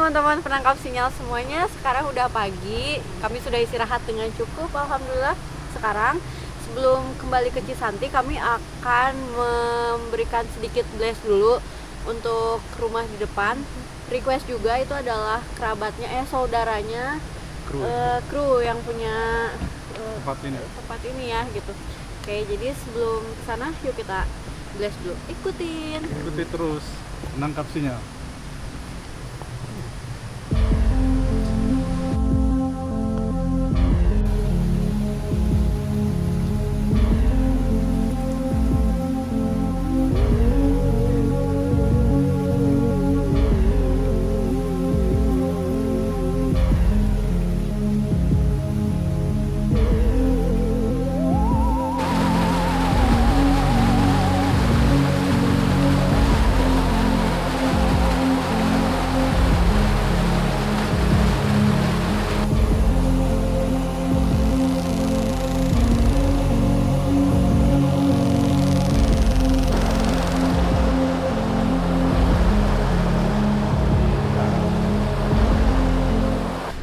teman-teman penangkap sinyal semuanya, sekarang udah pagi. Kami sudah istirahat dengan cukup, alhamdulillah. Sekarang sebelum kembali ke Cisanti, kami akan memberikan sedikit bless dulu untuk rumah di depan. Request juga itu adalah kerabatnya, saudaranya, kru yang punya tempat ini ya gitu. Oke, jadi sebelum kesana yuk kita bless dulu. Ikuti terus menangkap sinyal.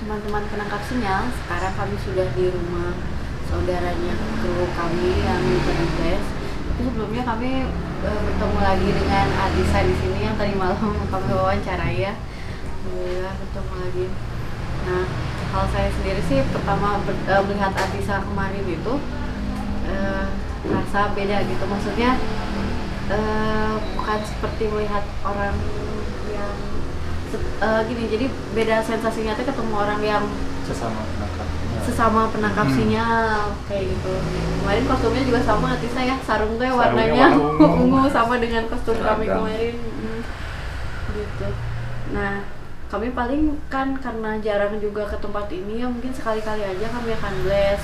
Teman-teman penangkap sinyal, sekarang kami sudah di rumah saudaranya kru kami yang bertugas. Tapi sebelumnya kami bertemu lagi dengan Adisa di sini yang tadi malam kami wawancarai ya. Alhamdulillah bertemu lagi. Nah, kalau saya sendiri sih pertama melihat Adisa kemarin itu rasa beda gitu. Maksudnya bukan seperti melihat orang yang gini, jadi beda sensasinya tuh ketemu orang yang sesama penangkap sinyal kayak gitu. Kemarin kostumnya juga sama Atisa ya, sarung teh warnanya ungu sama dengan kostum kami kemarin gitu. Nah, kami paling kan karena jarang juga ke tempat ini ya, mungkin sekali-kali aja kami akan bless.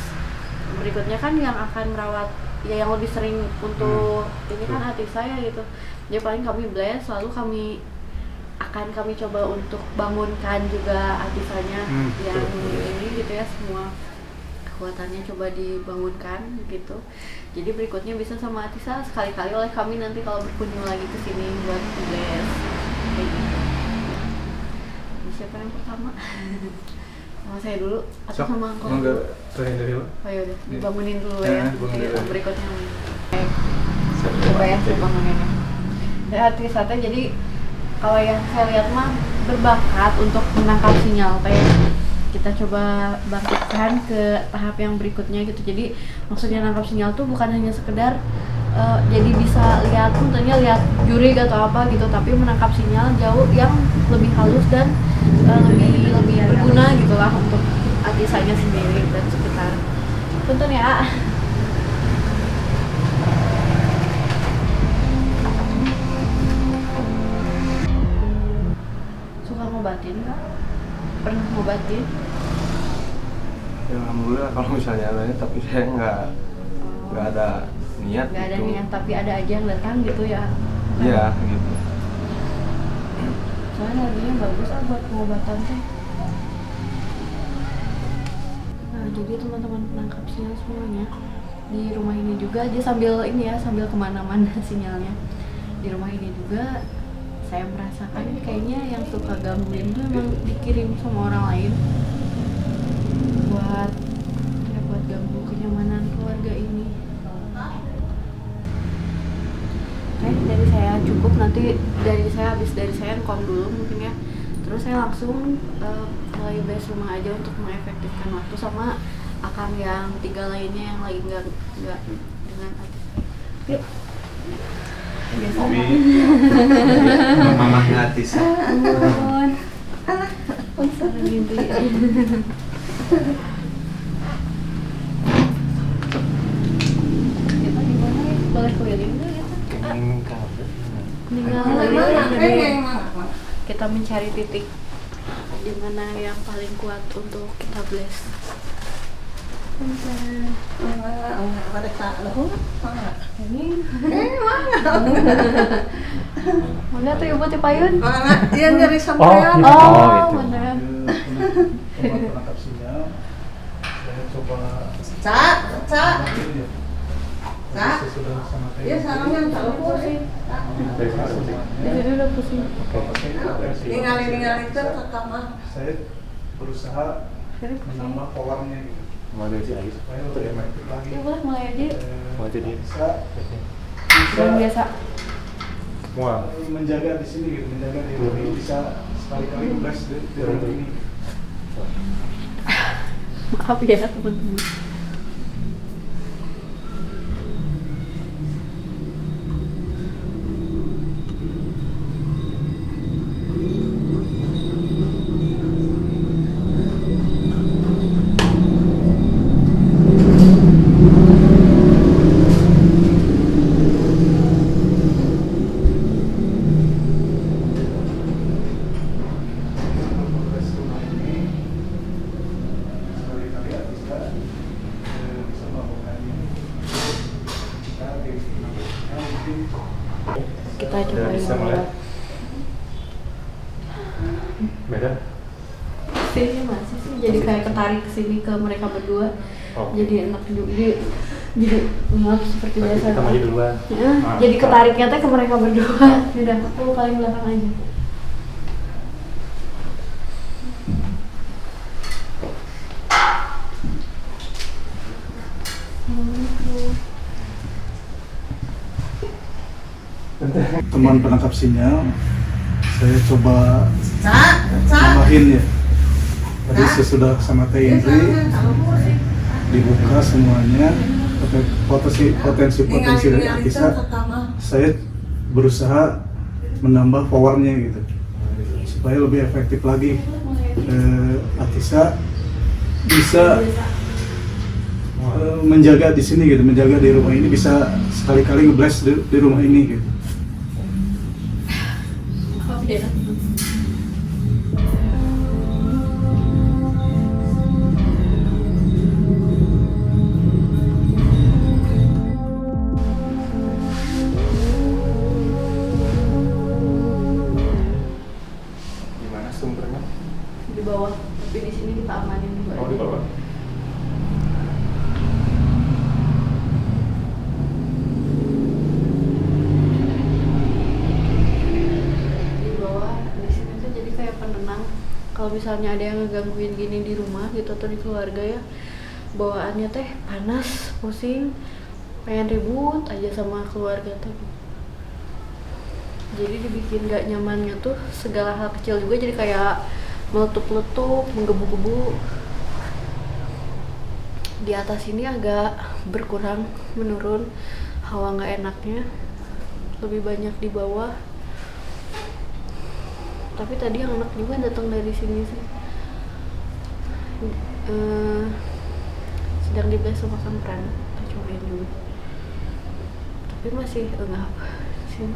Berikutnya kan yang akan merawat ya yang lebih sering untuk ini kan Atisa ya gitu. Jadi paling kami bless, lalu akan kami coba untuk bangunkan juga Atisanya yang ini gitu ya, semua kekuatannya coba dibangunkan gitu. Jadi berikutnya bisa sama Atisa sekali-kali oleh kami nanti kalau berkunjung lagi ke sini buat bless kayak gitu. Jadi siapa yang pertama? Sama saya dulu atau sama Angkol? Enggak, saya dari lu. Oh ya udah, dibangunin dulu ya. Berikutnya. Coba ya banguninnya. Dan Atisa teh jadi kalau yang saya lihat mah berbakat untuk menangkap sinyal teh. Kita coba bangkitkan ke tahap yang berikutnya gitu. Jadi maksudnya nangkap sinyal tuh bukan hanya sekedar jadi bisa lihat lihat jurig atau apa gitu, tapi menangkap sinyal jauh yang lebih halus dan lebih berguna gitulah untuk Atisanya sendiri dan sekitar. Punten ya. Ngobatin nggak? Pernah ngobatin? Ya, alhamdulillah kalau misalnya adanya, tapi saya nggak ada niat. Nggak ada niat, tapi ada aja yang datang gitu ya? Iya gitu. Soalnya laginya bagus buat pengobatan teh. Nah, jadi teman-teman penangkap sinyal semuanya di rumah ini juga dia sambil kemana-mana sinyalnya. Di rumah ini juga saya merasakan kayaknya yang suka gangguin tuh emang dikirim sama orang lain buat ganggu kenyamanan keluarga ini. Oke, dari saya cukup, nanti habis dari saya kom dulu mungkin ya. Terus saya langsung mulai beres rumah aja untuk mengefektifkan waktu sama akang yang 3 lainnya yang lagi nggak dengan yuk. Biasa Mamahnya Atisa. ampun. Salah mimpi. Kita di mana ya? Boleh keliling dulu ya? Kita mencari titik di mana yang paling kuat untuk kita bless. Ini mana tuh ibu teh payun? Iya nyari sampean. Oh, beneran. Penangkap sinyal. Saya coba. Cak. Kak? Sesudah sama teh. Iya sarungnya kalau pusing. Dari sana pusing. Di sini udah pusing. Ningali ter ke kamar. Saya berusaha menambah powernya gitu. Mau dari si Ais. Supaya lebih efektif lagi. Ya boleh mulai aja. Mau jadi. Bisa Yang biasa. Wah. menjaga di sini gitu, menjaga di rumah ini bisa sekali-kali ngeblas di rumah ini. Maaf ya teman-teman. Progres rumah ini sekali-kali bisa bisa melakukan ini. Kita mungkin Kita Udah cobain bisa dulu. mulai. Beda. Sini masih sih jadi kayak ketarik ke sini ke mereka berdua. Oh. Jadi enak juga. Jadi maaf seperti biasa. Kita maju duluan. Ya, Ah. jadi ketariknya teh ke mereka berdua. Udah, aku paling belakang aja. teman penangkap sinyal, saya coba Kak? nambahin ya. Tadi sesudah sama teh Iya Indri sarungnya kalau pusing. dibuka semuanya potensi dari Ningali Atisa, ter ke kamar. saya berusaha menambah powernya gitu supaya lebih efektif lagi. Atisa bisa menjaga di sini gitu, menjaga di rumah ini, bisa sekali-kali ngeblast di rumah ini gitu. Maaf ya. Gimana sumbernya? Di bawah, tapi di sini kita amanin dulu. Oh, di bawah. Di bawah, di sini tuh jadi kayak penenang. Kalau misalnya ada yang ngegangguin gini di rumah gitu atau di keluarga ya, bawaannya teh panas, pusing, pengen ribut aja sama keluarga teh. Jadi dibikin gak nyamannya tuh segala hal kecil juga jadi kayak meletup-letup, menggebu-gebu. Di atas ini agak berkurang, menurun hawa nggak enaknya, lebih banyak di bawah. Tapi tadi yang enak juga datang dari sini sih. Sedang dibelah sama Pran, kita cobain dulu. Tapi masih enggak apa sini.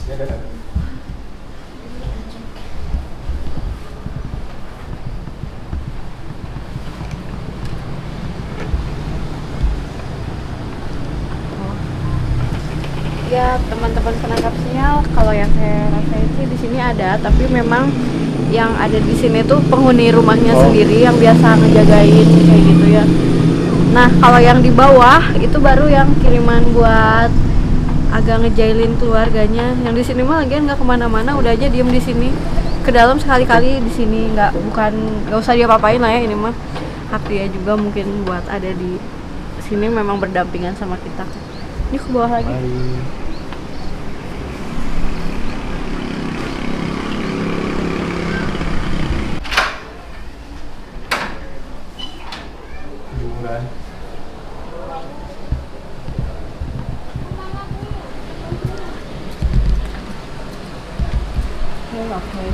Sini ada nggak? Ya teman-teman penangkap sinyal, kalau yang saya rasain sih di sini ada, tapi memang yang ada di sini tuh penghuni rumahnya sendiri yang biasa ngejagain kayak gitu ya. Nah kalau yang di bawah itu baru yang kiriman buat agak ngejailin keluarganya. Yang di sini mah lagian nggak kemana-mana, udah aja diem di sini. Ke dalam sekali-kali di sini, nggak usah dia apain lah ya, ini mah hak dia juga mungkin buat ada di sini, memang berdampingan sama kita. Ini ke bawah lagi. Bulan. Oke.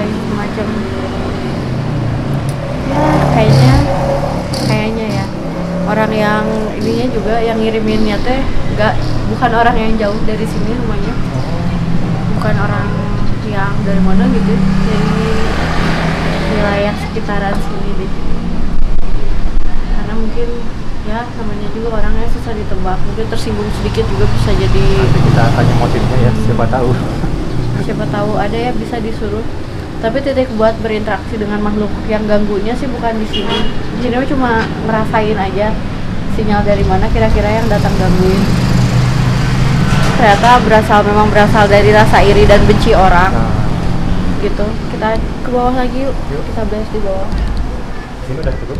ngerasain semacam ya kayaknya ya orang yang ininya juga yang ngiriminnya teh bukan orang yang jauh dari sini rumahnya, bukan orang yang dari mana gitu, dari wilayah sekitaran sini deh. Karena mungkin ya namanya juga orangnya susah ditebak, mungkin tersinggung sedikit juga bisa jadi. Nanti kita tanya motifnya ya, siapa tahu Ada ya bisa disuruh. Tapi titik buat berinteraksi dengan makhluk yang ganggunya sih bukan di sini. Di sini cuma ngerasain aja sinyal dari mana kira-kira yang datang gangguin. Ternyata memang berasal dari rasa iri dan benci orang. Gitu. Kita ke bawah lagi yuk. Kita blast di bawah. Ini udah cukup.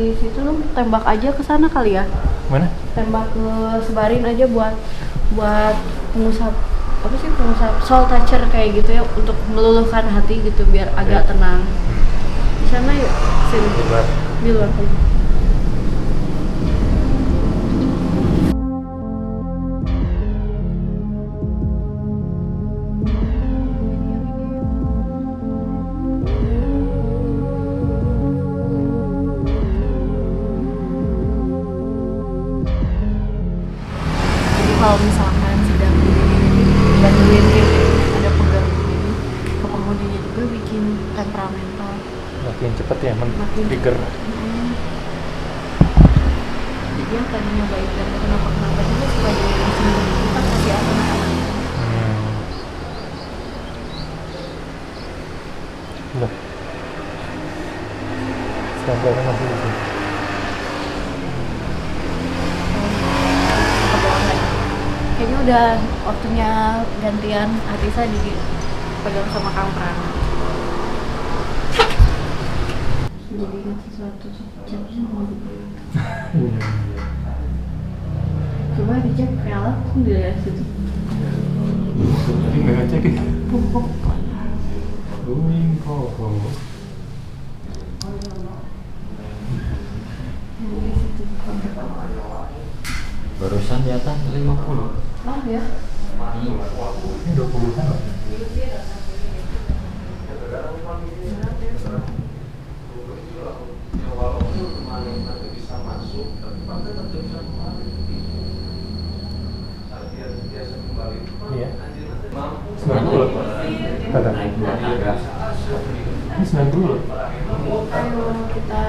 Di situ lu tembak aja ke sana kali ya. Mana? Tembak ke sebarin aja buat pengusap soul toucher kayak gitu ya, untuk meluluhkan hati gitu biar agak tenang. Di sana yuk, sini. Di luar aja. Kalau misalkan sedang bantuin ada pengganggu ini, ke penghuninya juga bikin temperamental, Makin cepet ya, makin trigger. Jadi yang tadinya baik dan kenapa juga supaya jadi sembuh kita kasih aman-aman. Loh. Sampai masih di sini. Kayaknya udah waktunya gantian Arisa dipegang sama Kang Pran. Jadi sesuatu jamnya mau coba dicek nyala di daerah situ. Tadi nggak ngecek ya? Pupuk. Barusan di atas 50. Oh ya. Ini 20-an loh. Iya. 90 loh. Kata. Ini 90 loh. Ayo kita.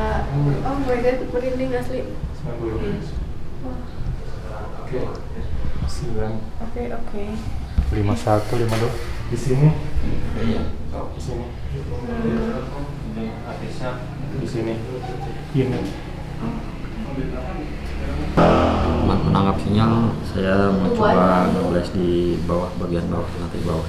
Oh my god, merinding asli. 90. Oke. 9. Oke. 51, 52. Di sini. Iya. Di sini. Ini artisnya Di sini. Ini. menangkap sinyal. Saya mau coba nge-blast di bawah, bagian bawah, lantai bawah.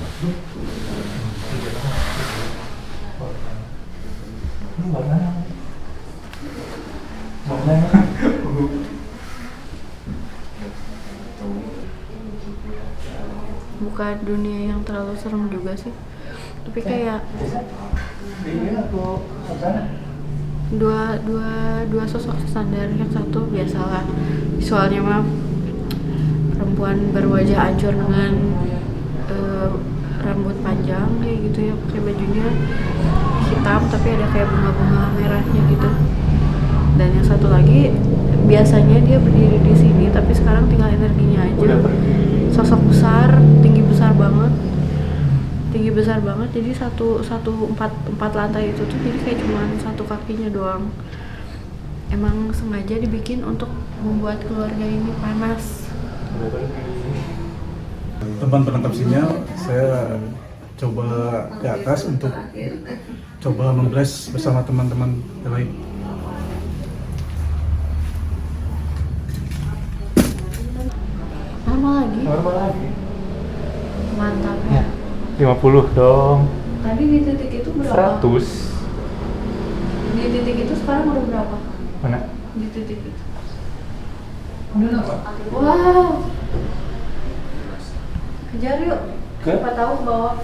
Bukan dunia yang terlalu serem juga sih, tapi kayak dua sosok standar. Yang satu biasalah visualnya mah perempuan berwajah hancur dengan rambut panjang kayak gitu ya, pakai bajunya hitam tapi ada kayak bunga-bunga merahnya gitu. Dan yang satu lagi biasanya dia berdiri di sini tapi sekarang tinggal energinya aja. Sosok besar, tinggi besar banget. Jadi empat lantai itu tuh jadi kayak cuma satu kakinya doang. Emang sengaja dibikin untuk membuat keluarga ini panas. Teman penangkap sinyal, saya coba ke atas untuk coba memblast bersama teman-teman yang lain. Normal lagi. Mantap ya. 50 dong. Tadi di titik itu berapa? 100. Di titik itu sekarang udah berapa? Mana? Di titik itu. Wow. Kejar yuk. Siapa tahu ke bawah.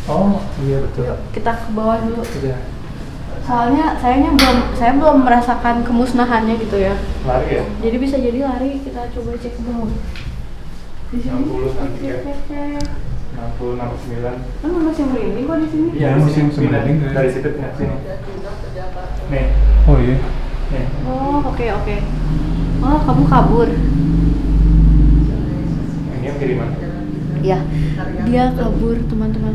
Oh, iya betul. Yuk, kita ke bawah dulu. Udah. Soalnya saya belum merasakan kemusnahannya gitu ya. Lari ya? Jadi bisa jadi lari, kita coba cek ke bawah. Di sini. 60 nanti ya. Cek. 69. Oh, masih merinding kok di sini. Iya, musim sebenarnya dari situ pindah ke sini. Nih. Oh iya. Nih. Oh, oke oke. Oh, kamu kabur. Ini yang kiriman. Iya. Dia kabur, teman-teman.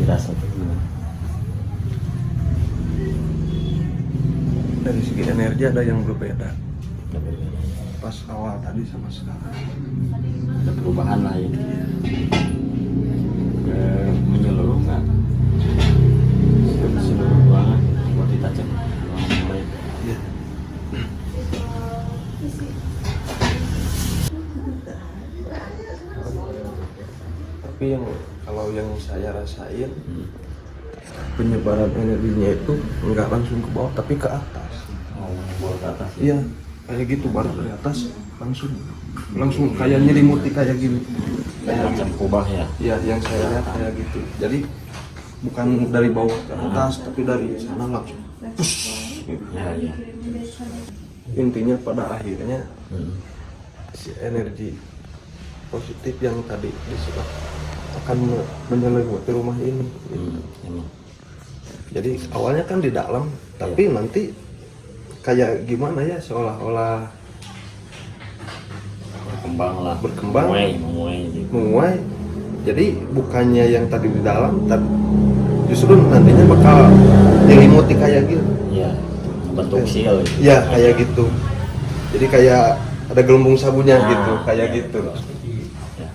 Dirasa Dari segi energi ada yang berbeda. Pas awal tadi sama sekarang. ada perubahan lah ini. Menyeluruh kan. Seluruh ruangan buat ditajam ruangan yang lain. Iya. Tapi kalau yang saya rasain penyebaran energinya itu nggak langsung ke bawah tapi ke atas. Oh, bawa ke atas. Iya, kayak gitu baru dari atas langsung kayak nyelimuti kayak gini. Macam kubah ya. Iya, yang saya lihat kayak gitu. Jadi bukan dari bawah ke atas tapi dari sana langsung push gitu. Ya, ya. Intinya pada akhirnya si energi positif yang tadi disebut akan menyelimuti rumah ini gitu. Emang. Jadi awalnya kan di dalam tapi nanti kayak gimana ya, seolah-olah berkembang menguai. Jadi bukannya yang tadi di dalam tapi justru nantinya bakal nyelimuti kayak gitu. Iya, bentuk seal. Ya kayak gitu. Jadi kayak ada gelembung sabunnya gitu, kayak ya, gitu. Ya.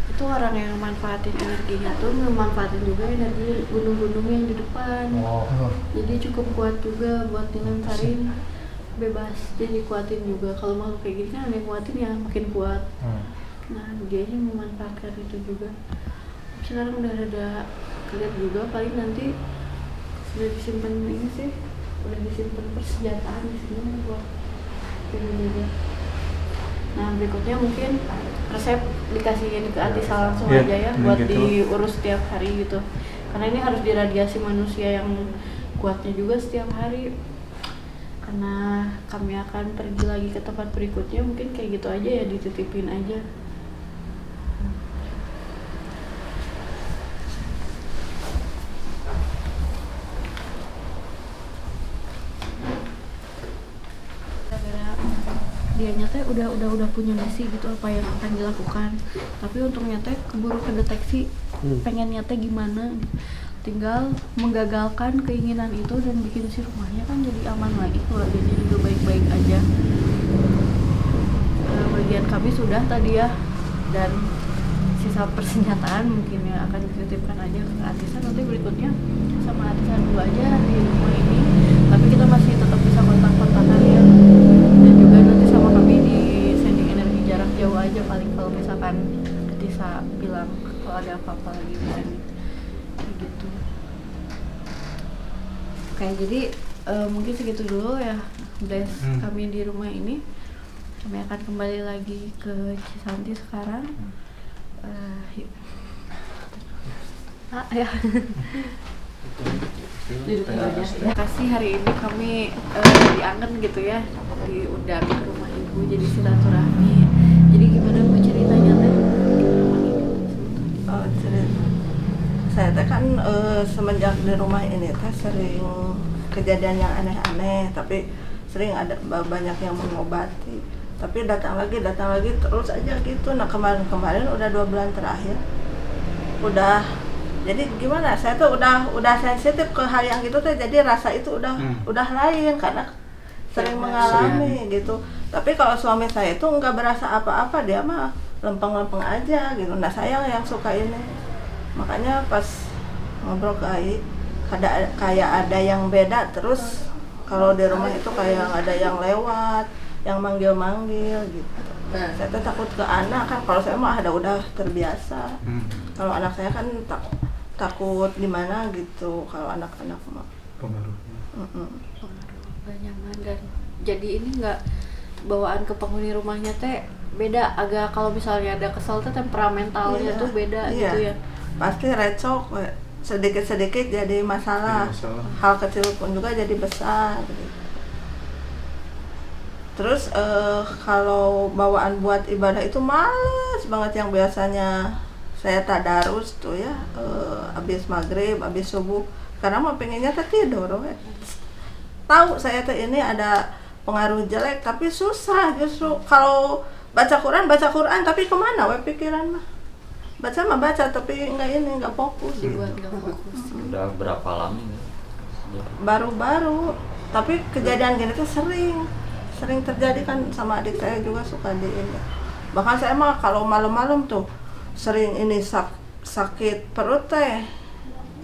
Itu orang yang manfaatin energinya tuh memanfaatin juga energi gunung-gunung yang di depan. Jadi cukup kuat juga buat dilantarin, bebas. Jadi kuatin juga. Kalau makhluk kayak gini kan ada yang kuatin ya makin kuat. Nah dia memanfaatkan itu juga. Sekarang udah ada kelihatan juga, paling nanti sudah disimpan ini sih, udah disimpan persenjataan di sini buat ini juga. Nah berikutnya mungkin resep dikasihin ke Atisa langsung aja ya buat gitu. Diurus setiap hari gitu. Karena ini harus diradiasi manusia yang kuatnya juga setiap hari. Karena kami akan pergi lagi ke tempat berikutnya, mungkin kayak gitu aja ya, dititipin aja. Dia nyata udah punya misi gitu apa yang akan dilakukan, tapi untungnya teh keburu kedeteksi pengen nyata gimana, tinggal menggagalkan keinginan itu dan bikin si rumahnya kan jadi aman lagi, keluarganya juga baik-baik aja. Bagian kami sudah tadi ya, dan sisa persenjataan mungkin ya akan dititipkan aja ke Atisa, nanti berikutnya sama Atisa dulu aja di rumah ini, tapi kita masih tetap bisa kontak-kontakan ya. Dan juga nanti sama kami di sending energi jarak jauh aja paling kalau misalkan bisa bilang kalau ada apa-apa lagi di sini gitu. Oke, jadi mungkin segitu dulu ya guys, kami di rumah ini. Kami akan kembali lagi ke Cisanti sekarang. Yuk. Ya. Terima kasih hari ini kami diangen gitu ya, diundang ke rumah ibu jadi silaturahmi. Jadi gimana bu ceritanya teh? Saya teh kan semenjak di rumah ini teh sering kejadian yang aneh-aneh, tapi sering ada banyak yang mengobati. tapi datang lagi terus aja gitu. Nah kemarin udah 2 bulan terakhir udah, jadi gimana, saya tuh udah sensitif ke hal yang gitu tuh, jadi rasa itu udah lain karena sering mengalami gitu. Tapi kalau suami saya itu nggak berasa apa-apa, dia mah lempeng-lempeng aja gitu. Nah saya yang suka ini, makanya pas ngobrol ke Ai kayak ada yang beda. Terus kalau di rumah itu kayak ada yang lewat, yang manggil-manggil gitu. Saya tuh takut ke anak kan, kalau saya mah udah terbiasa. Kalau anak saya kan takut gimana gitu, kalau anak-anak mah Pengaruhnya. Gak nyaman. Dan jadi ini nggak, bawaan ke penghuni rumahnya teh beda agak. Kalau misalnya ada kesel tuh temperamentalnya tuh beda gitu ya. Pasti recok, sedikit-sedikit jadi masalah. Hal kecil pun juga jadi besar gitu. Terus kalau bawaan buat ibadah itu males banget. Yang biasanya saya tadarus tuh ya, habis maghrib, habis subuh, karena mau pengennya tidur. Tahu saya tuh ini ada pengaruh jelek, tapi susah justru. Kalau baca Quran tapi kemana pikiran mah? Baca mah baca, tapi nggak fokus. Dibuat nggak fokus. Udah berapa lama ya? Baru-baru, tapi kejadian gini tuh sering terjadi kan. Sama adik saya juga suka di ini. Bahkan saya mah kalau malam-malam tuh sering ini sakit perut teh,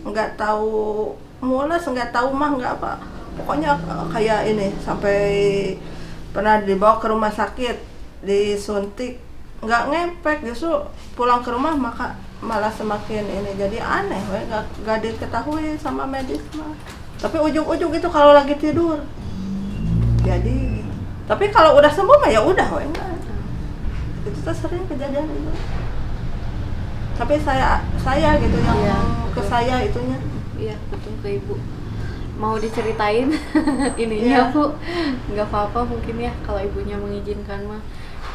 nggak tahu mules, nggak tahu mah nggak apa, pokoknya kayak ini. Sampai pernah dibawa ke rumah sakit, disuntik, nggak ngepek, justru pulang ke rumah malah semakin ini. Jadi aneh, nggak diketahui sama medis mah. Tapi ujung-ujung itu kalau lagi tidur jadi. Tapi kalau udah sembuh mah ya udah, enggak. Itu tuh sering kejadian itu. Tapi saya gitu yang ke saya itunya. Iya betul, ke ibu. Mau diceritain ininya Bu? Nggak apa-apa mungkin ya kalau ibunya mengizinkan mah.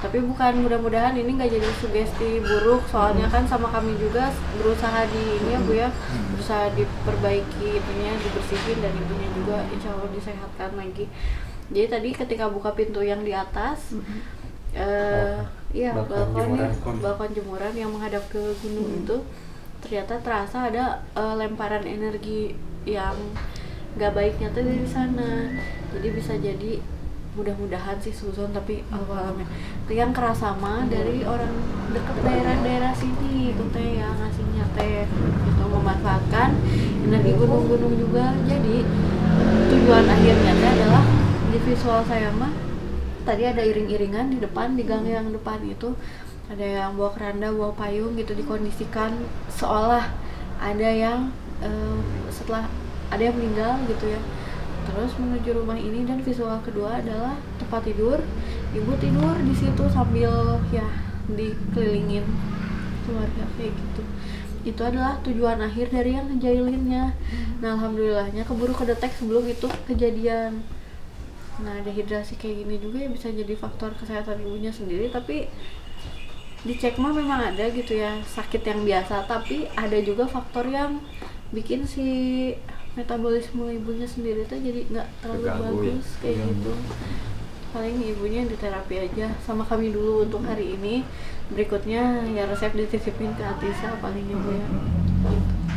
Tapi bukan, mudah-mudahan ini nggak jadi sugesti buruk, soalnya kan sama kami juga berusaha di ini ya Bu ya, berusaha diperbaiki itunya, dibersihin, dan ibunya juga insya Allah disehatkan lagi. Jadi tadi ketika buka pintu yang di atas, iya balkon jemuran yang menghadap ke gunung itu, ternyata terasa ada lemparan energi yang nggak baiknya tuh dari sana. Jadi bisa jadi, mudah-mudahan sih suzon, tapi awalnya yang kerasa mah dari orang dekat daerah-daerah sini itu teh yang ngasihnya teh itu memanfaatkan energi gunung-gunung juga. Jadi tujuan akhirnya teh adalah di visual saya mah tadi ada iring-iringan di depan, di gang yang depan itu ada yang bawa keranda, bawa payung gitu, dikondisikan seolah ada yang setelah ada yang meninggal gitu ya, terus menuju rumah ini. Dan visual kedua adalah tempat tidur, ibu tidur di situ sambil ya dikelilingin keluarga kayak gitu. Itu adalah tujuan akhir dari yang ngejailinnya. Nah alhamdulillahnya keburu kedetek sebelum itu kejadian. Nah dehidrasi kayak gini juga ya bisa jadi faktor kesehatan ibunya sendiri, tapi dicek mah memang ada gitu ya sakit yang biasa, tapi ada juga faktor yang bikin si metabolisme ibunya sendiri tuh jadi nggak terlalu bagus kayak gitu. Paling ibunya di terapi aja sama kami dulu untuk hari ini. Berikutnya ya resep dititipin ke Atisa paling ibu ya gitu.